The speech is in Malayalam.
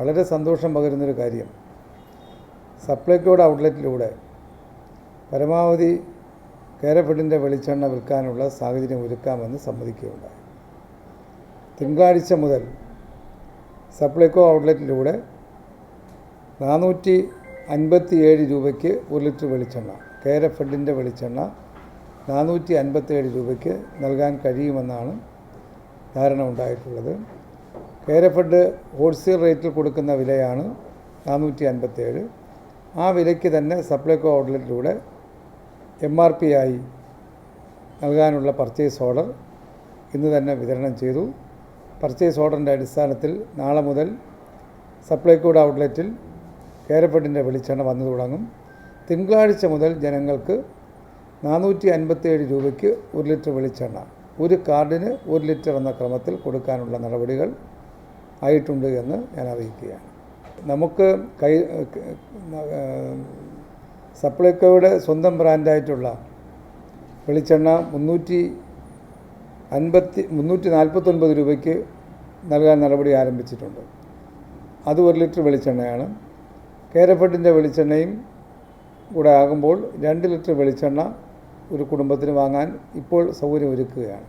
വളരെ സന്തോഷം പകരുന്നൊരു കാര്യം, സപ്ലൈകോയുടെ ഔട്ട്ലെറ്റിലൂടെ പരമാവധി കേരഫെഡിൻ്റെ വെളിച്ചെണ്ണ വിൽക്കാനുള്ള സാഹചര്യം ഒരുക്കാമെന്ന് സമ്മതിക്കുകയുണ്ടായി. തിങ്കളാഴ്ച മുതൽ സപ്ലൈകോ ഔട്ട്ലെറ്റിലൂടെ 457 രൂപയ്ക്ക് 1 ലിറ്റർ വെളിച്ചെണ്ണ, കേരഫെഡിൻ്റെ വെളിച്ചെണ്ണ 457 രൂപയ്ക്ക് നൽകാൻ കഴിയുമെന്നാണ് ധാരണ ഉണ്ടായിട്ടുള്ളത്. കേരഫെഡ് ഹോൾസെയിൽ റേറ്റിൽ കൊടുക്കുന്ന വിലയാണ് 457. ആ വിലയ്ക്ക് തന്നെ സപ്ലൈകോ ഔട്ട്ലെറ്റിലൂടെ MRP ആയി നൽകാനുള്ള പർച്ചേസ് ഓർഡർ ഇന്ന് തന്നെ വിതരണം ചെയ്തു. പർച്ചേസ് ഓർഡറിൻ്റെ അടിസ്ഥാനത്തിൽ നാളെ മുതൽ സപ്ലൈകോയുടെ ഔട്ട്ലെറ്റിൽ കേരഫെഡിൻ്റെ വെളിച്ചെണ്ണ വന്നു തുടങ്ങും. തിങ്കളാഴ്ച മുതൽ ജനങ്ങൾക്ക് 457 രൂപയ്ക്ക് 1 ലിറ്റർ വെളിച്ചെണ്ണ, ഒരു കാർഡിന് 1 ലിറ്റർ എന്ന ക്രമത്തിൽ കൊടുക്കാനുള്ള നടപടികൾ ആയിട്ടുണ്ട് എന്ന് ഞാൻ അറിയിക്കുകയാണ്. നമുക്ക് സപ്ലൈകോയുടെ സ്വന്തം ബ്രാൻഡായിട്ടുള്ള വെളിച്ചെണ്ണ 349 രൂപയ്ക്ക് നൽകാൻ നടപടി ആരംഭിച്ചിട്ടുണ്ട്. അത് 1 ലിറ്റർ വെളിച്ചെണ്ണയാണ്. കേരഫെഡിൻ്റെ വെളിച്ചെണ്ണയും കൂടെ ആകുമ്പോൾ 2 ലിറ്റർ വെളിച്ചെണ്ണ ഒരു കുടുംബത്തിന് വാങ്ങാൻ ഇപ്പോൾ സൗകര്യം ഒരുക്കുകയാണ്.